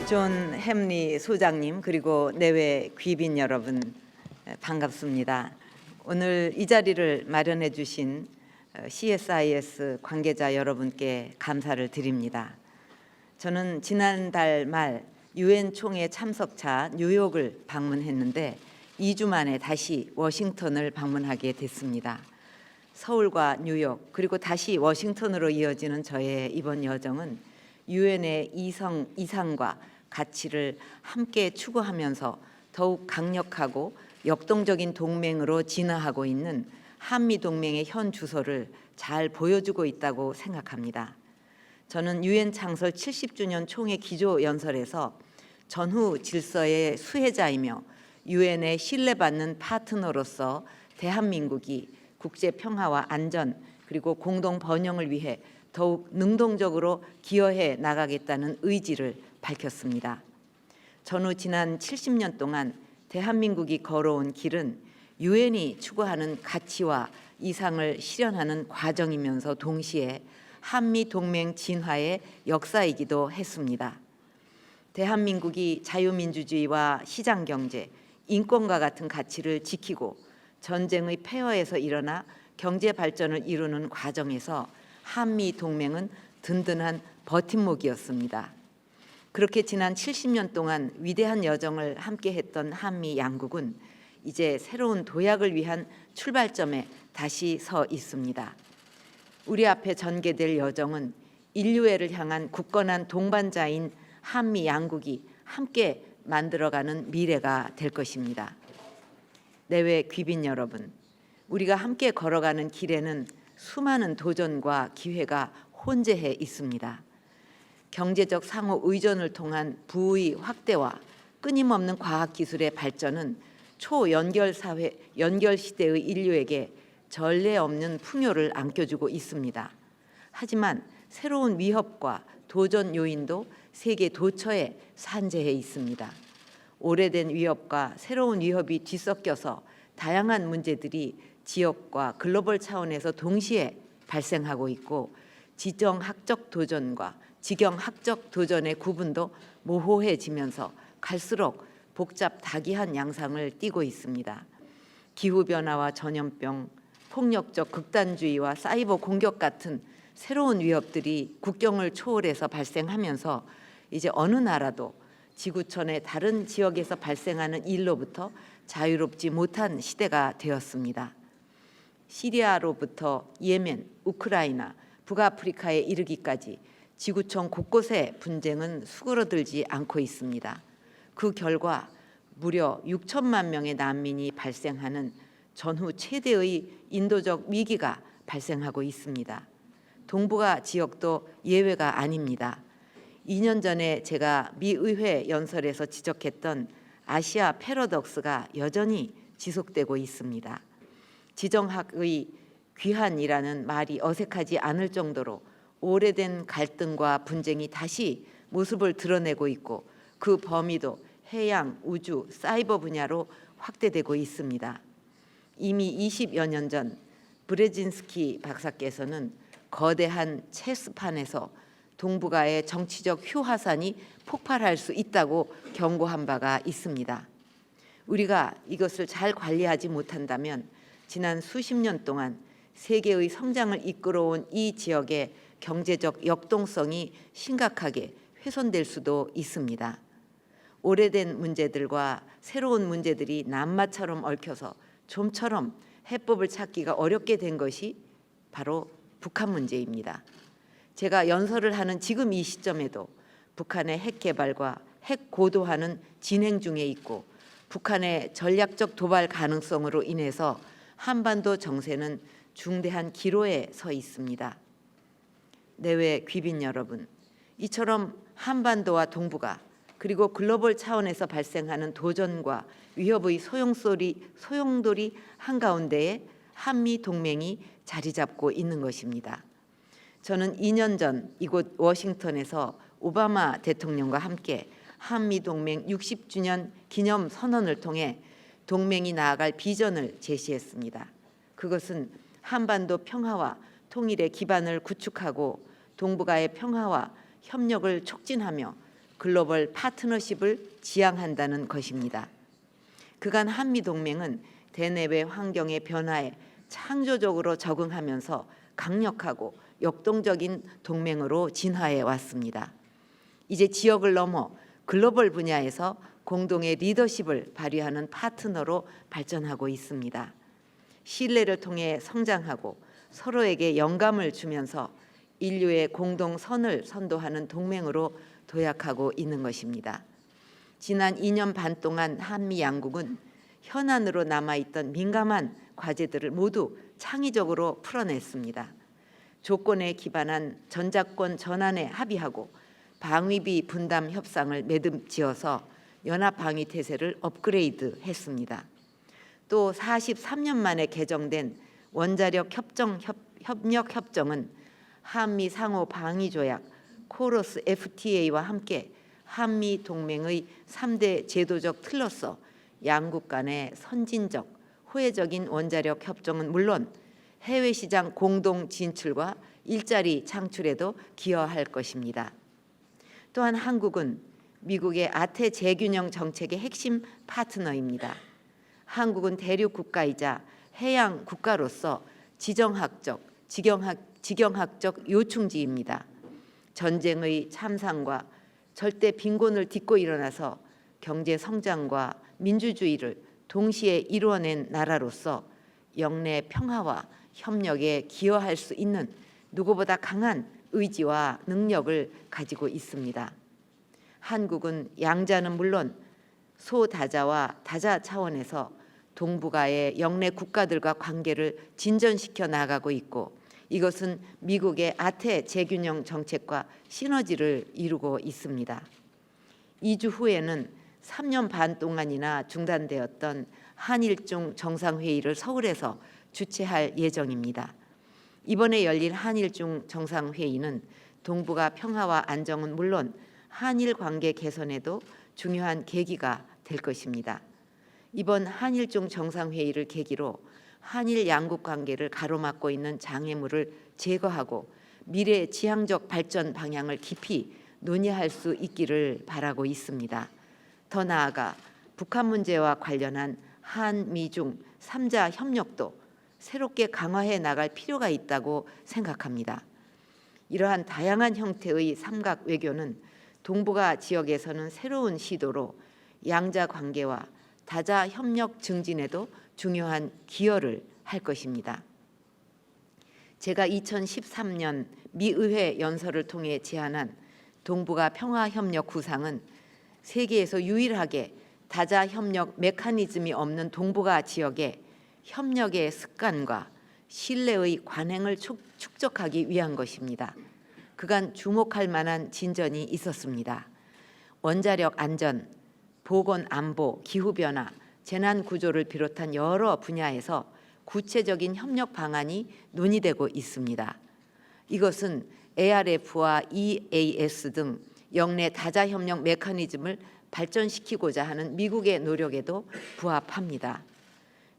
존 햄리 소장님 그리고 내외 귀빈 여러분 반갑습니다. 오늘 이 자리를 마련해 주신 CSIS 관계자 여러분께 감사를 드립니다. 저는 지난달 말 유엔 총회 참석차 뉴욕을 방문했는데 2주 만에 다시 워싱턴을 방문하게 됐습니다. 서울과 뉴욕 그리고 다시 워싱턴으로 이어지는 저의 이번 여정은 유엔의 이상과 가치를 함께 추구하면서 더욱 강력하고 역동적인 동맹으로 진화하고 있는 한미동맹의 현 주소를 잘 보여주고 있다고 생각합니다. 저는 유엔 창설 70주년 총회 기조연설에서 전후 질서의 수혜자이며 유엔의 신뢰받는 파트너로서 대한민국이 국제 평화와 안전 그리고 공동 번영을 위해 더욱 능동적으로 기여해 나가겠다는 의지를 밝혔습니다. 전후 지난 70년 동안 대한민국이 걸어온 길은 유엔이 추구하는 가치와 이상을 실현하는 과정이면서 동시에 한미 동맹 진화의 역사이기도 했습니다. 대한민국이 자유민주주의와 시장경제, 인권과 같은 가치를 지키고 전쟁의 폐허에서 일어나 경제 발전을 이루는 과정에서 한미 동맹은 든든한 버팀목이었습니다. 그렇게 지난 70년 동안 위대한 여정을 함께했던 한미 양국은 이제 새로운 도약을 위한 출발점에 다시 서 있습니다. 우리 앞에 전개될 여정은 인류애를 향한 굳건한 동반자인 한미 양국이 함께 만들어가는 미래가 될 것입니다. 내외 귀빈 여러분, 우리가 함께 걸어가는 길에는 수많은 도전과 기회가 혼재해 있습니다. 경제적 상호 의존을 통한 부의 확대와 끊임없는 과학기술의 발전은 초연결 사회, 연결 시대의 인류에게 전례 없는 풍요를 안겨주고 있습니다. 하지만 새로운 위협과 도전 요인도 세계 도처에 산재해 있습니다. 오래된 위협과 새로운 위협이 뒤섞여서 다양한 문제들이 지역과 글로벌 차원에서 동시에 발생하고 있고 지정학적 도전과 지경학적 도전의 구분도 모호해지면서 갈수록 복잡다기한 양상을 띠고 있습니다. 기후변화와 전염병, 폭력적 극단주의와 사이버 공격 같은 새로운 위협들이 국경을 초월해서 발생하면서 이제 어느 나라도 지구촌의 다른 지역에서 발생하는 일로부터 자유롭지 못한 시대가 되었습니다. 시리아로부터 예멘, 우크라이나, 북아프리카에 이르기까지 지구촌 곳곳의 분쟁은 수그러들지 않고 있습니다. 그 결과 무려 6천만 명의 난민이 발생하는 전후 최대의 인도적 위기가 발생하고 있습니다. 동북아 지역도 예외가 아닙니다. 2년 전에 제가 미 의회 연설에서 지적했던 아시아 패러독스가 여전히 지속되고 있습니다. 지정학의 귀환이라는 말이 어색하지 않을 정도로 오래된 갈등과 분쟁이 다시 모습을 드러내고 있고 그 범위도 해양, 우주, 사이버 분야로 확대되고 있습니다. 이미 20여 년 전 브레진스키 박사께서는 거대한 체스판에서 동북아의 정치적 휴화산이 폭발할 수 있다고 경고한 바가 있습니다. 우리가 이것을 잘 관리하지 못한다면 지난 수십 년 동안 세계의 성장을 이끌어온 이 지역의 경제적 역동성이 심각하게 훼손될 수도 있습니다. 오래된 문제들과 새로운 문제들이 낱마처럼 얽혀서 좀처럼 해법을 찾기가 어렵게 된 것이 바로 북한 문제입니다. 제가 연설을 하는 지금 이 시점에도 북한의 핵 개발과 핵 고도화는 진행 중에 있고 북한의 전략적 도발 가능성으로 인해서 한반도 정세는 중대한 기로에 서 있습니다. 내외 귀빈 여러분, 이처럼 한반도와 동북아 그리고 글로벌 차원에서 발생하는 도전과 위협의 소용돌이 한가운데에 한미 동맹이 자리 잡고 있는 것입니다. 저는 2년 전 이곳 워싱턴에서 오바마 대통령과 함께 한미 동맹 60주년 기념 선언을 통해 동맹이 나아갈 비전을 제시했습니다. 그것은 한반도 평화와 통일의 기반을 구축하고 동북아의 평화와 협력을 촉진하며 글로벌 파트너십을 지향한다는 것입니다. 그간 한미동맹은 대내외 환경의 변화에 창조적으로 적응하면서 강력하고 역동적인 동맹으로 진화해 왔습니다. 이제 지역을 넘어 글로벌 분야에서 공동의 리더십을 발휘하는 파트너로 발전하고 있습니다. 신뢰를 통해 성장하고 서로에게 영감을 주면서 인류의 공동선을 선도하는 동맹으로 도약하고 있는 것입니다. 지난 2년 반 동안 한미 양국은 현안으로 남아있던 민감한 과제들을 모두 창의적으로 풀어냈습니다. 조건에 기반한 전작권 전환에 합의하고 방위비 분담 협상을 매듭지어서 연합 방위 태세를 업그레이드했습니다. 또 43년 만에 개정된 원자력 협력 협정은 한미 상호 방위 조약 코러스 FTA와 함께 한미 동맹의 3대 제도적 틀로서 양국 간의 선진적 호혜적인 원자력 협정은 물론 해외 시장 공동 진출과 일자리 창출에도 기여할 것입니다. 또한 한국은 미국의 아태 재균형 정책의 핵심 파트너입니다. 한국은 대륙 국가이자 해양 국가로서 지정학적, 지경학적 요충지입니다. 전쟁의 참상과 절대 빈곤을 딛고 일어나서 경제 성장과 민주주의를 동시에 이루어낸 나라로서 영내 평화와 협력에 기여할 수 있는 누구보다 강한 의지와 능력을 가지고 있습니다. 한국은 양자는 물론 소다자와 다자 차원에서 동북아의 영내 국가들과 관계를 진전시켜 나가고 있고 이것은 미국의 아태 재균형 정책과 시너지를 이루고 있습니다. 2주 후에는 3년 반 동안이나 중단되었던 한일중 정상회의를 서울에서 주최할 예정입니다. 이번에 열릴 한일중 정상회의는 동북아 평화와 안정은 물론 한일 관계 개선에도 중요한 계기가 될 것입니다. 이번 한일중 정상회의를 계기로 한일 양국 관계를 가로막고 있는 장애물을 제거하고 미래 지향적 발전 방향을 깊이 논의할 수 있기를 바라고 있습니다. 더 나아가 북한 문제와 관련한 한미중 3자 협력도 새롭게 강화해 나갈 필요가 있다고 생각합니다. 이러한 다양한 형태의 삼각 외교는 동북아 지역에서는 새로운 시도로 양자 관계와 다자 협력 증진에도 중요한 기여를 할 것입니다. 제가 2013년 미의회 연설을 통해 제안한 동북아 평화협력 구상은 세계에서 유일하게 다자 협력 메커니즘이 없는 동북아 지역에 협력의 습관과 신뢰의 관행을 축적하기 위한 것입니다. 그간 주목할 만한 진전이 있었습니다. 원자력 안전, 보건 안보, 기후변화, 재난구조를 비롯한 여러 분야에서 구체적인 협력 방안이 논의되고 있습니다. 이것은 ARF와 EAS 등 영내 다자협력 메커니즘을 발전시키고자 하는 미국의 노력에도 부합합니다.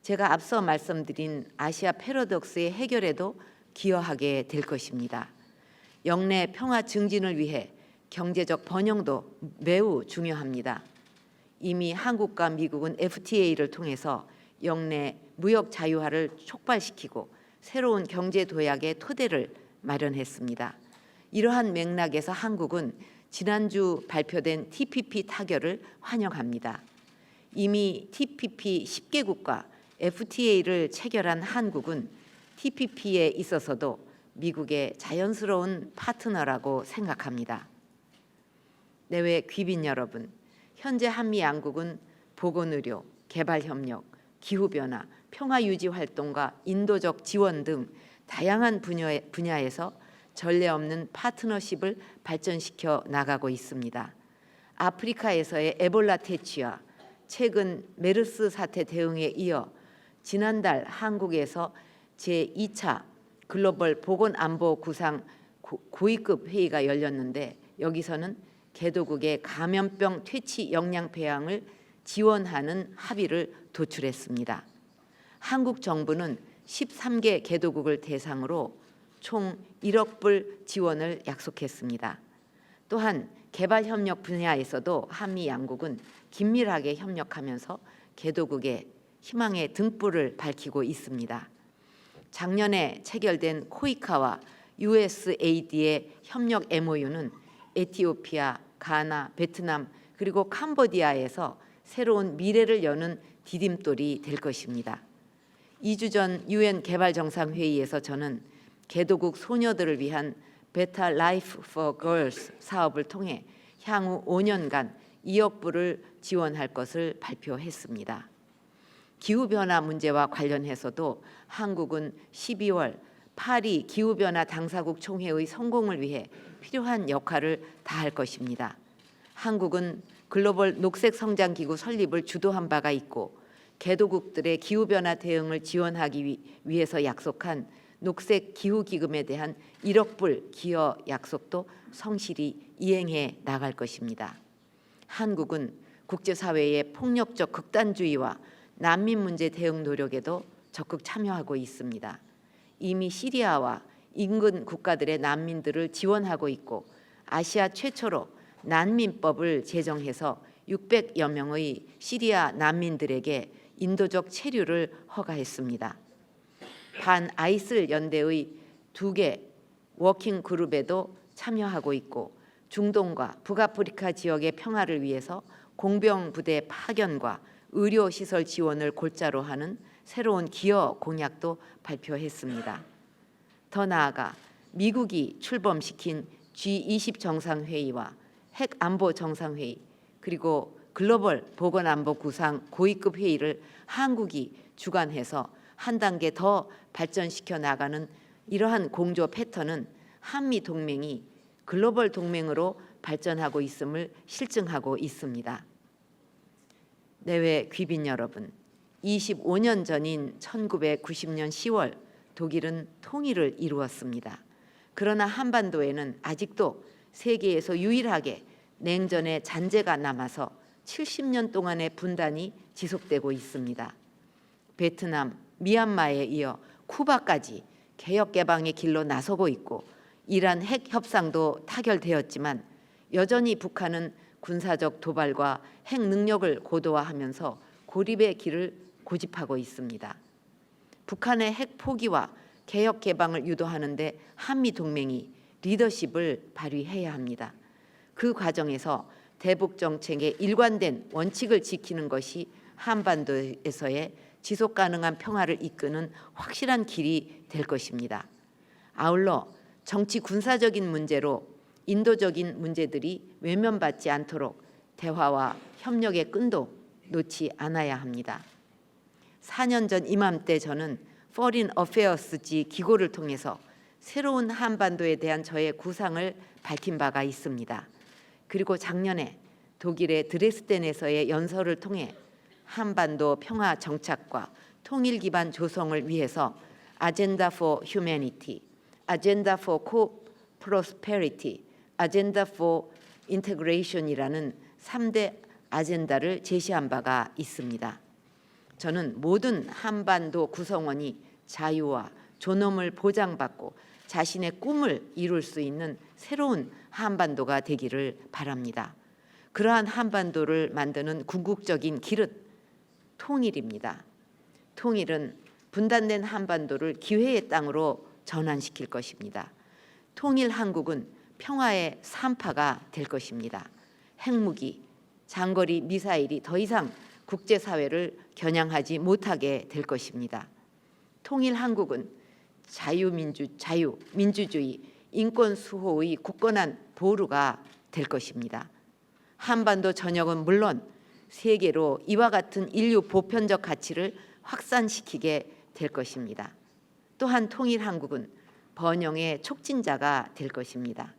제가 앞서 말씀드린 아시아 패러독스의 해결에도 기여하게 될 것입니다. 영내 평화 증진을 위해 경제적 번영도 매우 중요합니다. 이미 한국과 미국은 FTA를 통해서 영내 무역 자유화를 촉발시키고 새로운 경제 도약의 토대를 마련했습니다. 이러한 맥락에서 한국은 지난주 발표된 TPP 타결을 환영합니다. 이미 TPP 10개국과 FTA를 체결한 한국은 TPP에 있어서도 미국의 자연스러운 파트너라고 생각합니다. 내외 귀빈 여러분, 현재 한미 양국은 보건의료, 개발협력, 기후변화, 평화유지 활동과 인도적 지원 등 다양한 분야에서 전례 없는 파트너십을 발전시켜 나가고 있습니다. 아프리카에서의 에볼라 퇴치와 최근 메르스 사태 대응에 이어 지난달 한국에서 제2차 글로벌 보건안보 구상 고위급 회의가 열렸는데 여기서는 개도국의 감염병 퇴치 역량 배양을 지원하는 합의를 도출했습니다. 한국 정부는 13개 개도국을 대상으로 총 1억 불 지원을 약속했습니다. 또한 개발 협력 분야에서도 한미 양국은 긴밀하게 협력하면서 개도국의 희망의 등불을 밝히고 있습니다. 작년에 체결된 코이카와 USAID의 협력 MOU는 에티오피아, 가나, 베트남 그리고 캄보디아에서 새로운 미래를 여는 디딤돌이 될 것입니다. 2주 전 UN 개발정상회의에서 저는 개도국 소녀들을 위한 Better Life for Girls 사업을 통해 향후 5년간 2억 불을 지원할 것을 발표했습니다. 기후변화 문제와 관련해서도 한국은 12월 파리 기후변화 당사국 총회의 성공을 위해 필요한 역할을 다할 것입니다. 한국은 글로벌 녹색성장기구 설립을 주도한 바가 있고 개도국들의 기후변화 대응을 지원하기 위해서 약속한 녹색 기후기금에 대한 1억 불 기여 약속도 성실히 이행해 나갈 것입니다. 한국은 국제사회의 폭력적 극단주의와 난민 문제 대응 노력에도 적극 참여하고 있습니다. 이미 시리아와 인근 국가들의 난민들을 지원하고 있고 아시아 최초로 난민법을 제정해서 600여 명의 시리아 난민들에게 인도적 체류를 허가했습니다. 반 아이슬 연대의 2개 워킹 그룹에도 참여하고 있고 중동과 북아프리카 지역의 평화를 위해서 공병 부대 파견과 의료 시설 지원을 골자로 하는 새로운 기여 공약도 발표했습니다. 더 나아가 미국이 출범시킨 G20 정상회의와 핵 안보 정상회의 그리고 글로벌 보건안보 구상 고위급 회의를 한국이 주관해서 한 단계 더 발전시켜 나가는 이러한 공조 패턴은 한미 동맹이 글로벌 동맹으로 발전하고 있음을 실증하고 있습니다. 내외 귀빈 여러분, 25년 전인 1990년 10월 독일은 통일을 이루었습니다. 그러나 한반도에는 아직도 세계에서 유일하게 냉전의 잔재가 남아서 70년 동안의 분단이 지속되고 있습니다. 베트남, 미얀마에 이어 쿠바까지 개혁 개방의 길로 나서고 있고 이란 핵 협상도 타결되었지만 여전히 북한은 군사적 도발과 핵 능력을 고도화하면서 고립의 길을 고집하고 있습니다. 북한의 핵 포기와 개혁 개방을 유도하는 데 한미 동맹이 리더십을 발휘해야 합니다. 그 과정에서 대북 정책의 일관된 원칙을 지키는 것이 한반도에서의 지속 가능한 평화를 이끄는 확실한 길이 될 것입니다. 아울러 정치 군사적인 문제로 인도적인 문제들이 외면받지 않도록 대화와 협력의 끈도 놓지 않아야 합니다. 4년 전 이맘때 저는 Foreign Affairs지 기고를 통해서 새로운 한반도에 대한 저의 구상을 밝힌 바가 있습니다. 그리고 작년에 독일의 드레스덴에서의 연설을 통해 한반도 평화 정착과 통일 기반 조성을 위해서 아젠다 for Humanity, 아젠다 for Co-Prosperity, 아젠다 for Integration이라는 3대 아젠다를 제시한 바가 있습니다. 저는 모든 한반도 구성원이 자유와 존엄을 보장받고 자신의 꿈을 이룰 수 있는 새로운 한반도가 되기를 바랍니다. 그러한 한반도를 만드는 궁극적인 길은 통일입니다. 통일은 분단된 한반도를 기회의 땅으로 전환시킬 것입니다. 통일 한국은 평화의 산파가 될 것입니다. 핵무기, 장거리 미사일이 더 이상 국제사회를 겨냥하지 못하게 될 것입니다. 통일 한국은 민주주의, 인권 수호의 굳건한 보루가 될 것입니다. 한반도 전역은 물론 세계로 이와 같은 인류 보편적 가치를 확산시키게 될 것입니다. 또한 통일 한국은 번영의 촉진자가 될 것입니다.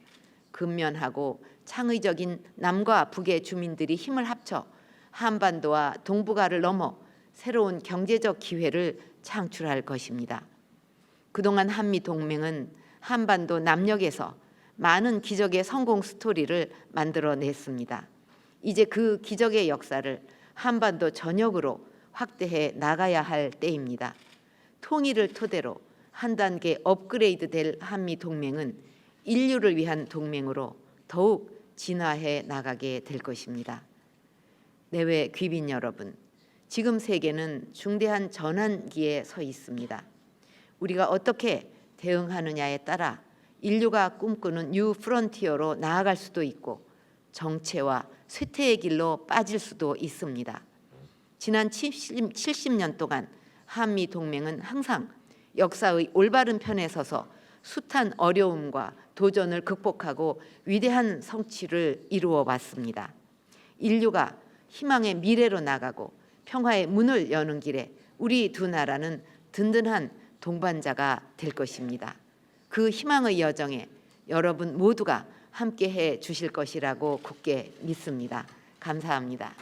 근면하고 창의적인 남과 북의 주민들이 힘을 합쳐 한반도와 동북아를 넘어 새로운 경제적 기회를 창출할 것입니다. 그동안 한미 동맹은 한반도 남녘에서 많은 기적의 성공 스토리를 만들어냈습니다. 이제 그 기적의 역사를 한반도 전역으로 확대해 나가야 할 때입니다. 통일을 토대로 한 단계 업그레이드 될 한미 동맹은 인류를 위한 동맹으로 더욱 진화해 나가게 될 것입니다. 내외 귀빈 여러분, 지금 세계는 중대한 전환기에 서 있습니다. 우리가 어떻게 대응하느냐에 따라 인류가 꿈꾸는 뉴 프론티어로 나아갈 수도 있고 정체와 쇠퇴의 길로 빠질 수도 있습니다. 지난 70년 동안 한미 동맹은 항상 역사의 올바른 편에 서서 숱한 어려움과 도전을 극복하고 위대한 성취를 이루어 왔습니다. 인류가 희망의 미래로 나가고 평화의 문을 여는 길에 우리 두 나라는 든든한 동반자가 될 것입니다. 그 희망의 여정에 여러분 모두가 함께해 주실 것이라고 굳게 믿습니다. 감사합니다.